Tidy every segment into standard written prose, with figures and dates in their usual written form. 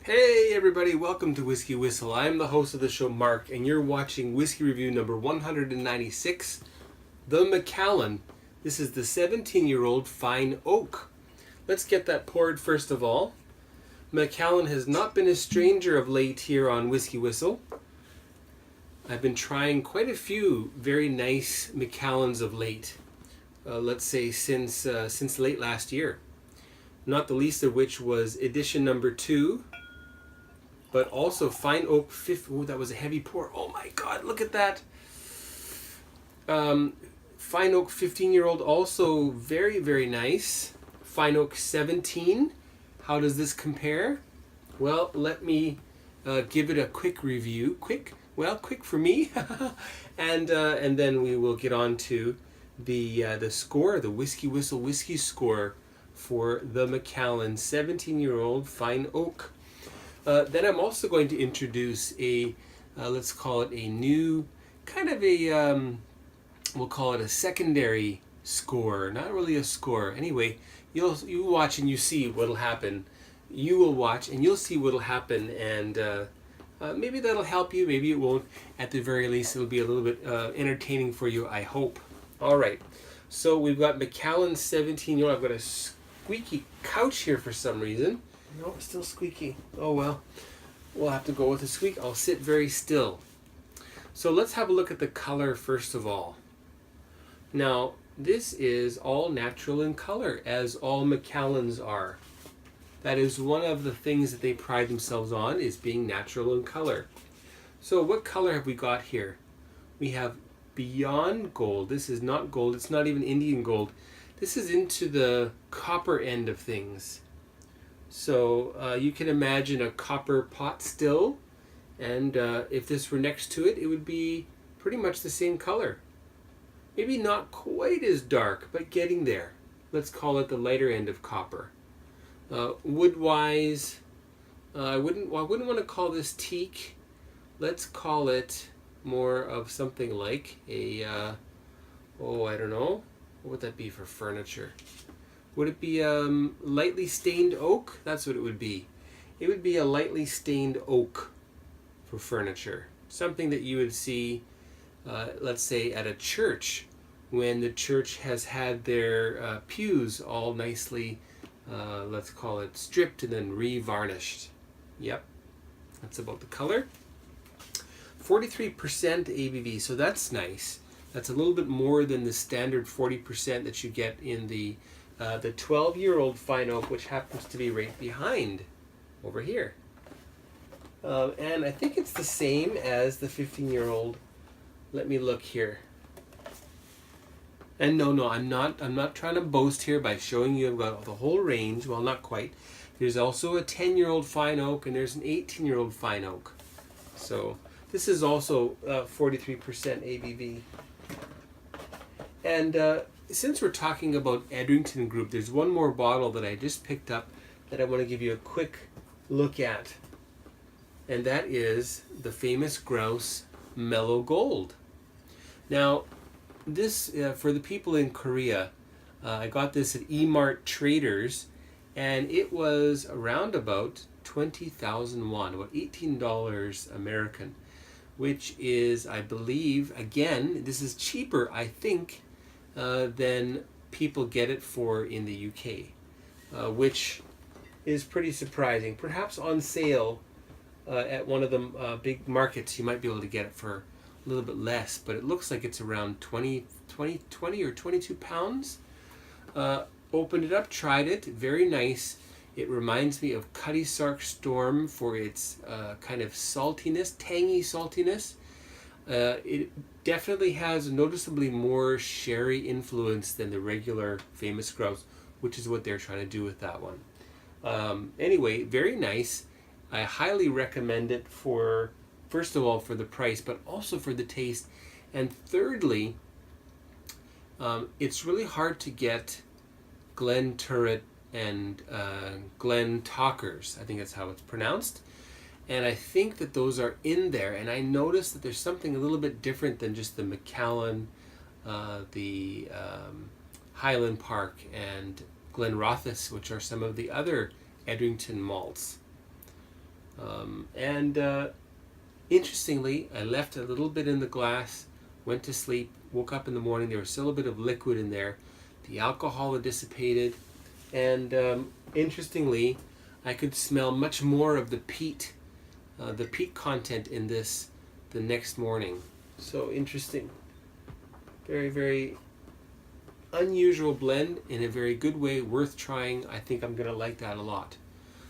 Hey everybody, welcome to Whiskey Whistle. I'm the host of the show, Mark, and you're watching whiskey review number 196, the Macallan. This is the 17-year-old Fine Oak. Let's get that poured first of all. Macallan has not been a stranger of late here on Whiskey Whistle. I've been trying quite a few very nice Macallans of late. Let's say since late last year. Not the least of which was edition number 2. But also Fine Oak 50. Oh, that was a heavy pour. Oh my God, look at that. Fine Oak 15-year-old, also very, very nice. Fine Oak 17. How does this compare? Well, let me give it a quick review. Quick for me. and then we will get on to the score, the Whiskey Whistle Whiskey Score for the Macallan 17-year-old Fine Oak. Then I'm also going to introduce a, let's call it a new, kind of a, we'll call it a secondary score, not really a score. Anyway, you watch and you see what'll happen. You will watch and you'll see what'll happen, and maybe that'll help you, maybe it won't. At the very least, it'll be a little bit entertaining for you, I hope. All right, so we've got Macallan 17-year-old. I've got a squeaky couch here for some reason. No, it's still squeaky. Oh well, we'll have to go with a squeak. I'll sit very still. So let's have a look at the color first of all. Now, this is all natural in color, as all Macallans are. That is one of the things that they pride themselves on, is being natural in color. So what color have we got here? We have Beyond Gold. This is not gold. It's not even Indian gold. This is into the copper end of things. So you can imagine a copper pot still, and if this were next to it, it would be pretty much the same color. Maybe not quite as dark, but getting there. Let's call it the lighter end of copper. Wood-wise, I wouldn't want to call this teak. Let's call it more of something like a, I don't know, what would that be for furniture? Would it be lightly stained oak? That's what it would be. It would be a lightly stained oak for furniture. Something that you would see, let's say, at a church, when the church has had their pews all nicely, let's call it stripped and then re-varnished. Yep, that's about the color. 43% ABV, so that's nice. That's a little bit more than the standard 40% that you get in the 12-year-old Fine Oak, which happens to be right behind over here. And I think it's the same as the 15-year-old. Let me look here. And no, I'm not trying to boast here by showing you I've got the whole range. Well, not quite. There's also a 10-year-old Fine Oak, and there's an 18-year-old Fine Oak. So this is also 43% ABV. And since we're talking about Edrington Group, there's one more bottle that I just picked up that I want to give you a quick look at. And that is the famous Grouse Mellow Gold. Now, this, for the people in Korea, I got this at E-Mart Traders, and it was around about 20,000 won, about $18 American, which is, I believe, again, this is cheaper, I think, than people get it for in the UK, which is pretty surprising. Perhaps on sale at one of the big markets, you might be able to get it for a little bit less, but it looks like it's around 20 or 22 pounds. Opened it up, tried it, very nice. It reminds me of Cutty Sark Storm for its kind of saltiness, tangy saltiness. It definitely has noticeably more sherry influence than the regular famous Grouse, which is what they're trying to do with that one. Anyway, very nice. I highly recommend it for, first of all, for the price, but also for the taste. And thirdly, it's really hard to get Glen Turret and Glen Talkers. I think that's how it's pronounced. And I think that those are in there. And I noticed that there's something a little bit different than just the Macallan, the Highland Park, and Glenrothes, which are some of the other Edrington malts. Interestingly, I left a little bit in the glass, went to sleep, woke up in the morning, there was still a bit of liquid in there. The alcohol had dissipated, and interestingly, I could smell much more of the peat content in this the next morning. So interesting. Very, very unusual blend in a very good way, worth trying. I think I'm going to like that a lot.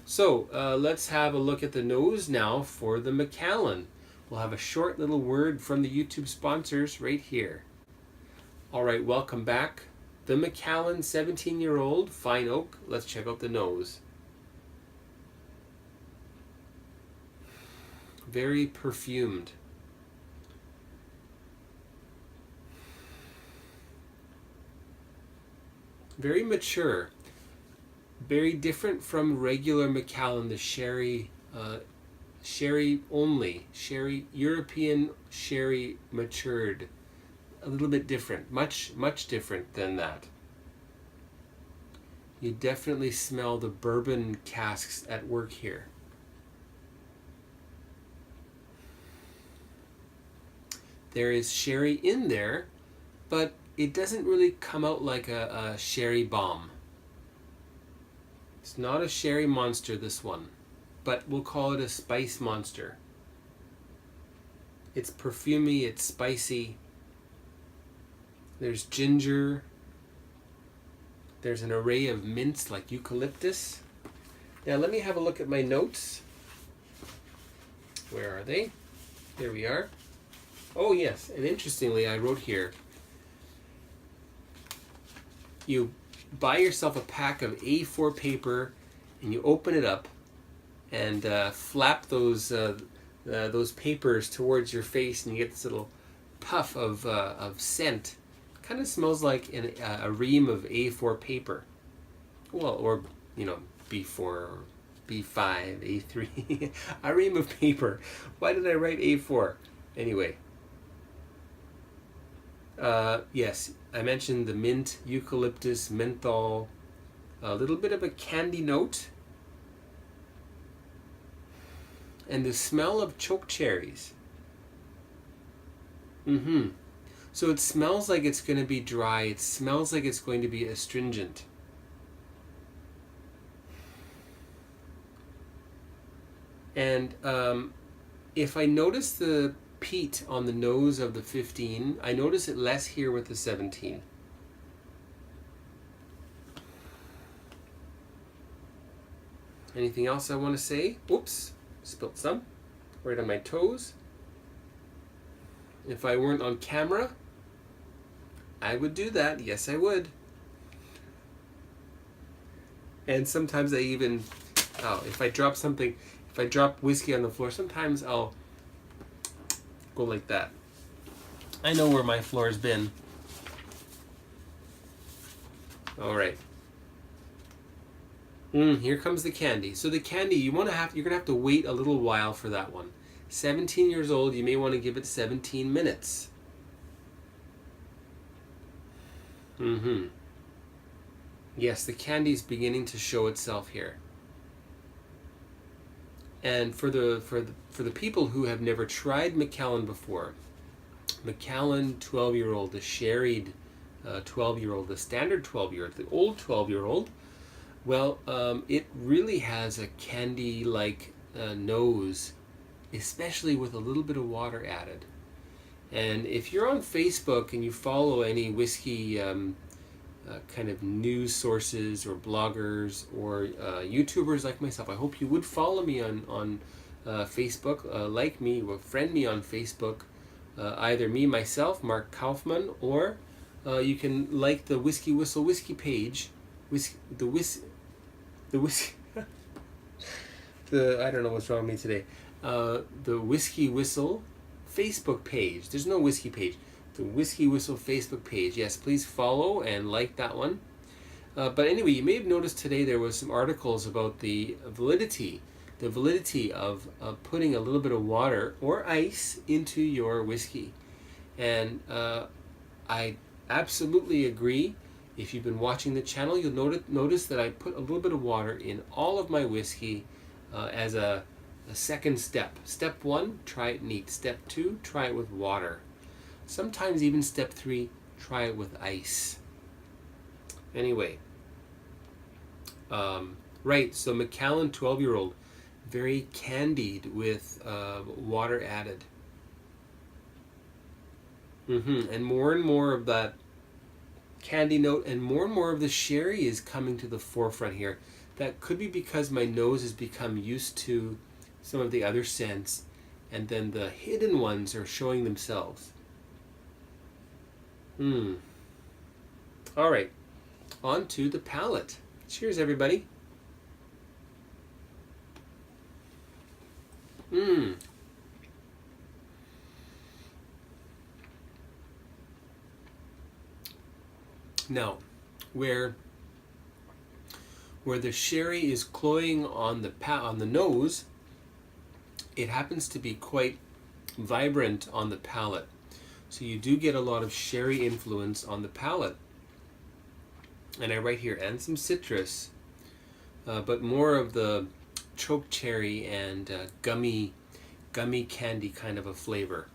So let's have a look at the nose now for the Macallan. We'll have a short little word from the YouTube sponsors right here. All right, welcome back. The Macallan 17-year-old fine oak. Let's check out the nose. Very perfumed. Very mature. Very different from regular Macallan, the sherry, sherry only, sherry, European sherry matured. A little bit different, much different than that. You definitely smell the bourbon casks at work here. There is sherry in there, but it doesn't really come out like a sherry bomb. It's not a sherry monster, this one, but we'll call it a spice monster. It's perfumey, it's spicy. There's ginger. There's an array of mints like eucalyptus. Now let me have a look at my notes. Where are they? Here we are. Oh yes, and interestingly I wrote here, you buy yourself a pack of A4 paper and you open it up and flap those papers towards your face and you get this little puff of scent. Kind of smells like a ream of A4 paper. Well, or, you know, B4, B5, A3. A ream of paper. Why did I write A4? Anyway. Yes, I mentioned the mint, eucalyptus, menthol, a little bit of a candy note, and the smell of choke cherries. So it smells like it's going to be dry. It smells like it's going to be astringent. And if I notice the peat on the nose of the 15, I notice it less here with the 17. Anything else I want to say? Oops, spilled some right on my toes. If I weren't on camera, I would do that. Yes, I would. And sometimes I even, if I drop something, if I drop whiskey on the floor, sometimes I'll go like that. I know where my floor's been. All right. Here comes the candy. So the candy, you're gonna have to wait a little while for that one. 17 years old, you may want to give it 17 minutes. Yes, the candy's beginning to show itself here. And for the people who have never tried Macallan before, Macallan 12-year-old, the sherried 12-year-old, the standard 12-year-old, the old 12-year-old, well, it really has a candy-like nose, especially with a little bit of water added. And if you're on Facebook and you follow any whiskey kind of news sources or bloggers or YouTubers like myself, I hope you would follow me on Facebook, like me, or friend me on Facebook, either me, myself, Mark Kaufman, or you can like the WhiskyWhistle whiskey page, I don't know what's wrong with me today, the WhiskyWhistle Facebook page. There's no whiskey page. The WhiskyWhistle Facebook page. Yes, please follow and like that one. But anyway, you may have noticed today there was some articles about the validity of putting a little bit of water or ice into your whiskey. And I absolutely agree. If you've been watching the channel, you'll notice that I put a little bit of water in all of my whiskey as a a second step. Step 1, try it neat. Step 2, try it with water. Sometimes even step 3, try it with ice. Anyway, right, so Macallan 12-year-old, very candied with water added. And more of that candy note and more of the sherry is coming to the forefront here. That could be because my nose has become used to some of the other scents, and then the hidden ones are showing themselves. All right, on to the palate. Cheers, everybody. Now, where the sherry is cloying on the nose, it happens to be quite vibrant on the palate. So you do get a lot of sherry influence on the palate. And I write here, and some citrus, but more of the choke cherry and gummy candy kind of a flavor.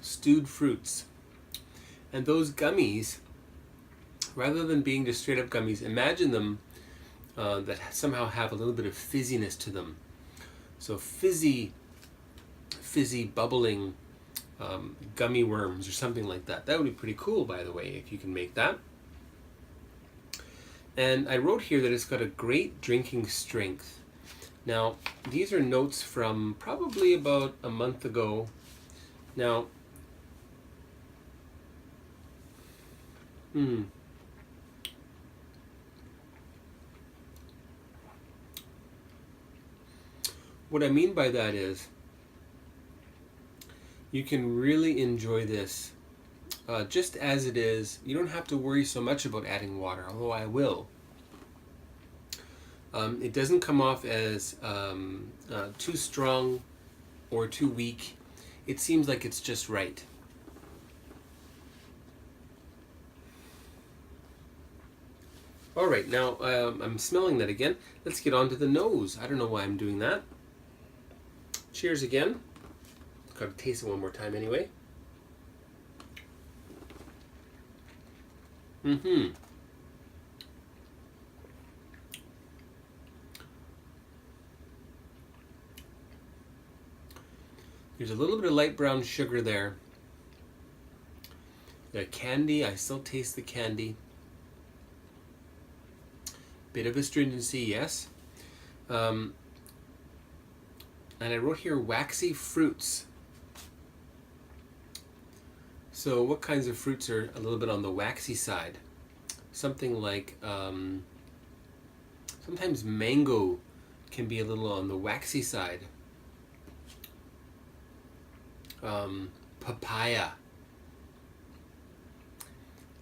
Stewed fruits. And those gummies, rather than being just straight up gummies, imagine them that somehow have a little bit of fizziness to them. So fizzy bubbling gummy worms or something like that. That would be pretty cool, by the way, if you can make that. And I wrote here that it's got a great drinking strength. Now, these are notes from probably about a month ago. Now, what I mean by that is you can really enjoy this just as it is. You don't have to worry so much about adding water, although I will. It doesn't come off as too strong or too weak. It seems like it's just right. All right, now I'm smelling that again. Let's get on to the nose. I don't know why I'm doing that. Cheers again. Got to taste it one more time anyway. There's a little bit of light brown sugar there. The candy, I still taste the candy. Bit of astringency, yes. And I wrote here waxy fruits. So what kinds of fruits are a little bit on the waxy side? Something like, sometimes mango can be a little on the waxy side. Papaya.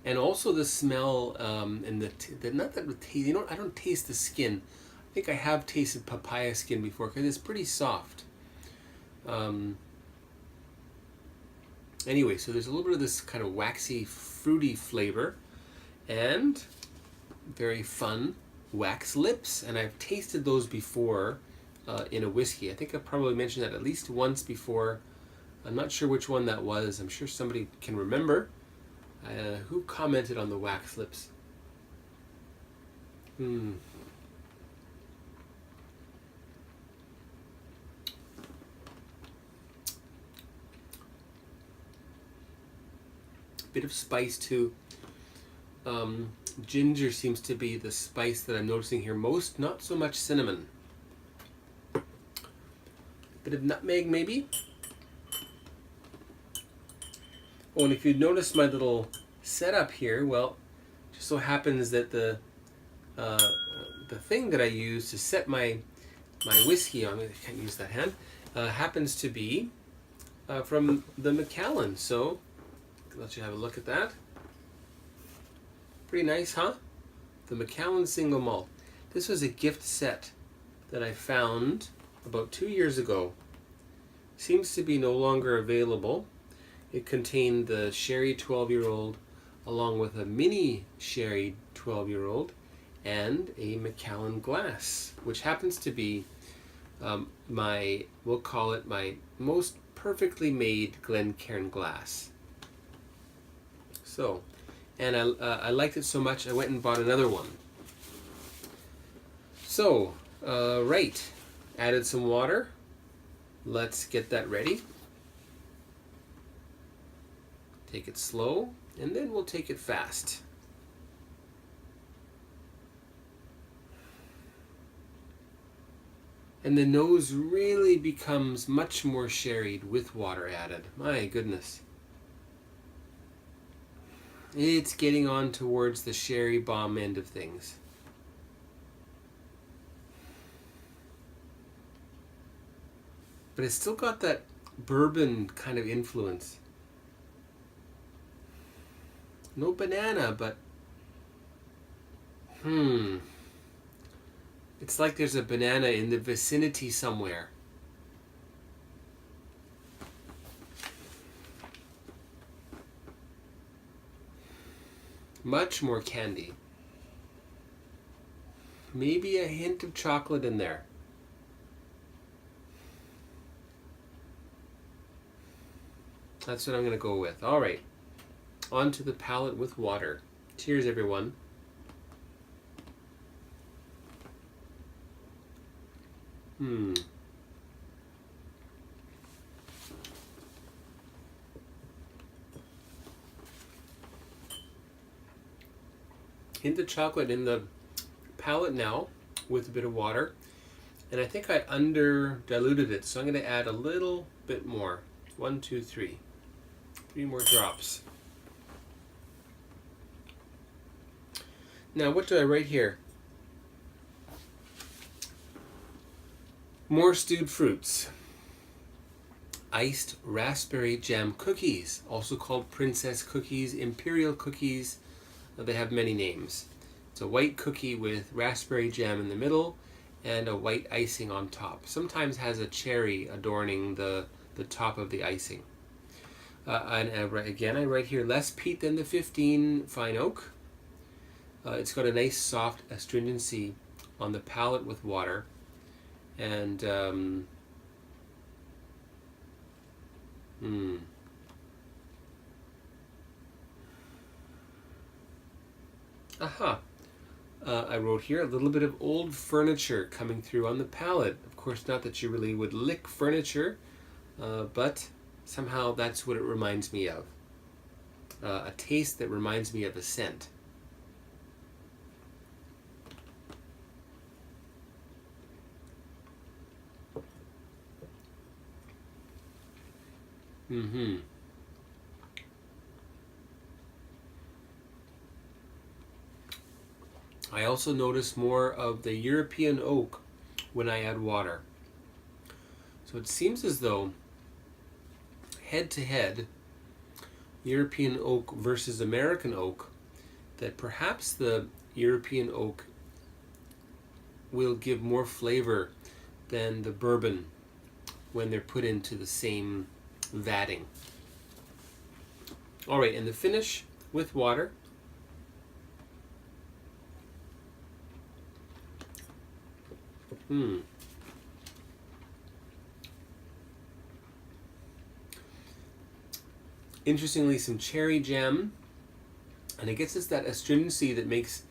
And also the smell and not that with taste. I don't taste the skin. I think I have tasted papaya skin before because it's pretty soft. Anyway, so there's a little bit of this kind of waxy, fruity flavor, and very fun wax lips. And I've tasted those before in a whiskey. I think I've probably mentioned that at least once before. I'm not sure which one that was. I'm sure somebody can remember. Who commented on the wax lips? Bit of spice too. Ginger seems to be the spice that I'm noticing here most, not so much cinnamon. Bit of nutmeg maybe. Oh, and if you notice my little setup here, well, just so happens that the thing that I use to set my whiskey on, I can't use that hand, happens to be from the Macallan. So I'll let you have a look at that. Pretty nice, huh? The Macallan single malt. This was a gift set that I found about 2 years ago. Seems to be no longer available. It contained the sherry 12-year-old along with a mini sherry 12-year-old and a Macallan glass, which happens to be we'll call it my most perfectly made Glencairn glass. So, and I liked it so much I went and bought another one. So, right, added some water. Let's get that ready. Take it slow, and then we'll take it fast. And the nose really becomes much more sherried with water added. My goodness. It's getting on towards the sherry bomb end of things. But it's still got that bourbon kind of influence. No banana, but it's like there's a banana in the vicinity somewhere. Much more candy. Maybe a hint of chocolate in there. That's what I'm going to go with. All right. On to the palate with water. Cheers, everyone. Hint of chocolate in the palate now with a bit of water. And I think I under diluted it, so I'm going to add a little bit more. 1, 2, 3. 3 more drops. Now, what do I write here? More stewed fruits. Iced raspberry jam cookies, also called princess cookies, imperial cookies. They have many names. It's a white cookie with raspberry jam in the middle and a white icing on top. Sometimes has a cherry adorning the top of the icing. Again, I write here less peat than the 15 fine oak. It's got a nice soft astringency on the palate with water. And I wrote here a little bit of old furniture coming through on the palate. Of course, not that you really would lick furniture, but somehow that's what it reminds me of. A taste that reminds me of a scent. I also notice more of the European oak when I add water. So it seems as though head to head, European oak versus American oak, that perhaps the European oak will give more flavor than the bourbon when they're put into the same vatting. All right, and the finish with water. Interestingly, some cherry jam, and it gets us that astringency that makes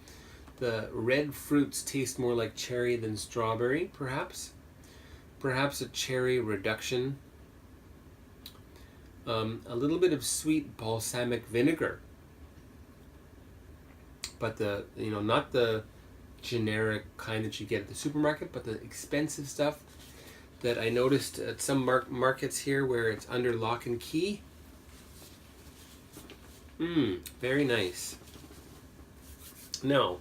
the red fruits taste more like cherry than strawberry, perhaps. Perhaps a cherry reduction. A little bit of sweet balsamic vinegar, but not the generic kind that you get at the supermarket, but the expensive stuff that I noticed at some markets here where it's under lock and key. Very nice. Now,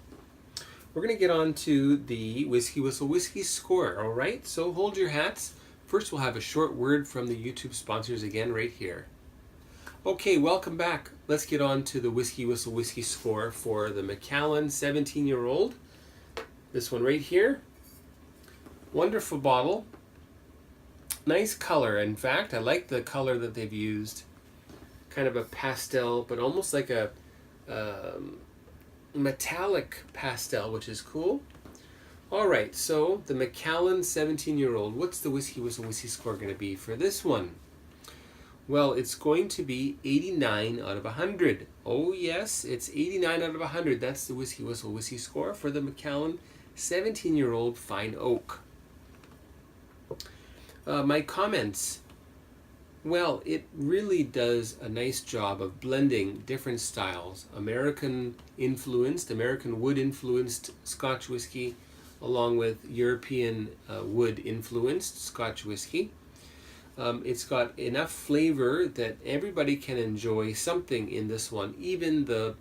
we're going to get on to the WhiskyWhistle Whisky Score, all right? So hold your hats. First, we'll have a short word from the YouTube sponsors again right here. Okay, welcome back. Let's get on to the WhiskyWhistle Whisky Score for the Macallan 17-year-old. This one right here. Wonderful bottle. Nice color. In fact, I like the color that they've used. kind of a pastel, but almost like a metallic pastel, which is cool. All right, so the Macallan 17-year-old. What's the Whiskey Whistle Whiskey Score going to be for this one? Well, it's going to be 89 out of 100. Oh yes, it's 89 out of 100. That's the Whiskey Whistle Whiskey Score for the Macallan 17-year-old Fine Oak. My comments. Well, it really does a nice job of blending different styles. American wood influenced Scotch whiskey, along with European wood influenced Scotch whiskey. It's got enough flavor that everybody can enjoy something in this one. Even the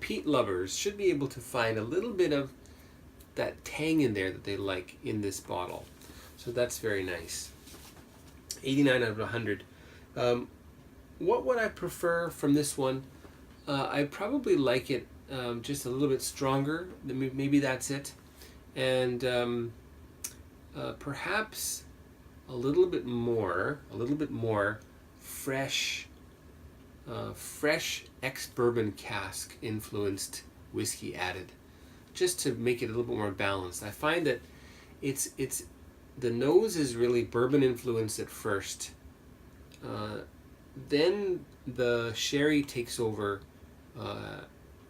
peat lovers should be able to find a little bit of that tang in there that they like in this bottle. So that's very nice. 89 out of 100. What would I prefer from this one? I probably like it just a little bit stronger. Maybe that's it. And perhaps a little bit more fresh ex-bourbon cask influenced whiskey added, just to make it a little bit more balanced. I find that it's the nose is really bourbon influenced at first. Then the sherry takes over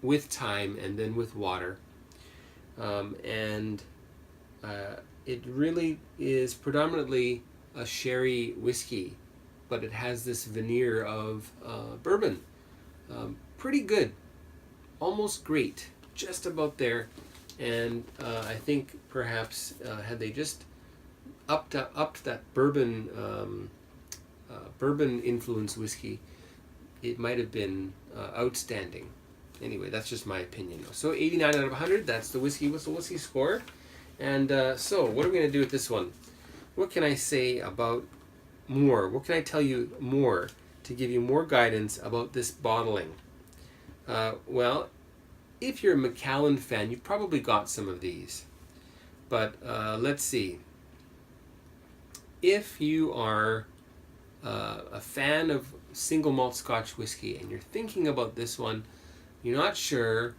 with time and then with water. It really is predominantly a sherry whiskey, but it has this veneer of bourbon. Pretty good, almost great, just about there. And I think perhaps had they just upped that bourbon influenced whiskey, it might have been outstanding. Anyway, that's just my opinion. So 89 out of 100, that's the Whiskey Whistle Whiskey Score. And so what are we going to do with this one? What can I say about more? What can I tell you more to give you more guidance about this bottling? Well, if you're a Macallan fan, you've probably got some of these. But let's see. If you are a fan of single malt Scotch whiskey and you're thinking about this one, you're not sure,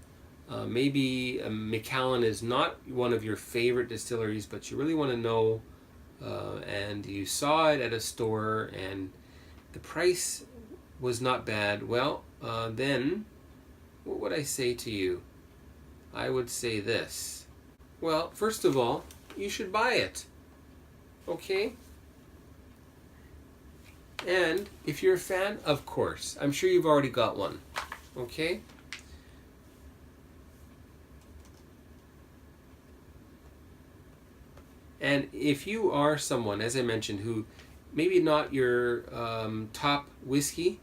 maybe Macallan is not one of your favorite distilleries, but you really want to know, and you saw it at a store and the price was not bad, well, then what would I say to you? I would say this. Well, first of all, you should buy it. Okay? And if you're a fan, of course, I'm sure you've already got one. Okay? And if you are someone, as I mentioned, who maybe not your top whiskey,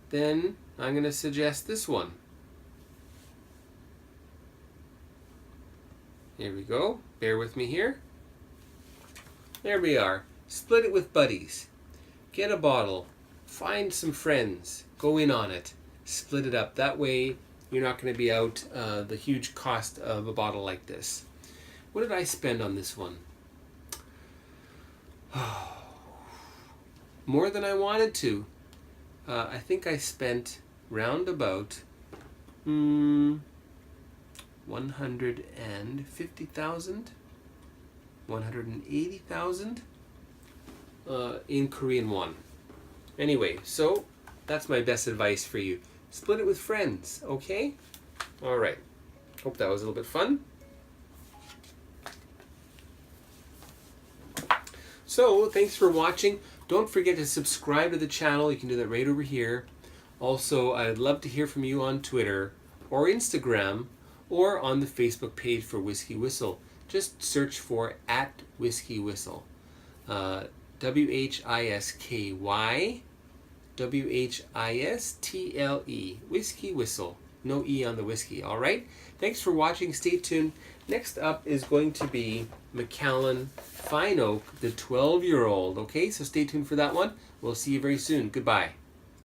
then I'm going to suggest this one. Here we go. Bear with me here. There we are. Split it with buddies. Get a bottle. Find some friends. Go in on it. Split it up. That way you're not going to be out the huge cost of a bottle like this. What did I spend on this one? More than I wanted to. I think I spent round about 150,000, 180,000 in Korean won. Anyway, so that's my best advice for you. Split it with friends, okay? All right. Hope that was a little bit fun. So, thanks for watching. Don't forget to subscribe to the channel. You can do that right over here. Also, I'd love to hear from you on Twitter or Instagram or on the Facebook page for Whiskey Whistle. Just search for @WhiskyWhistle. WHISKY WHISTLE. Whiskey Whistle. No E on the whiskey, all right? Thanks for watching. Stay tuned. Next up is going to be Macallan Fine Oak, the 12-year-old. Okay, so stay tuned for that one. We'll see you very soon. Goodbye.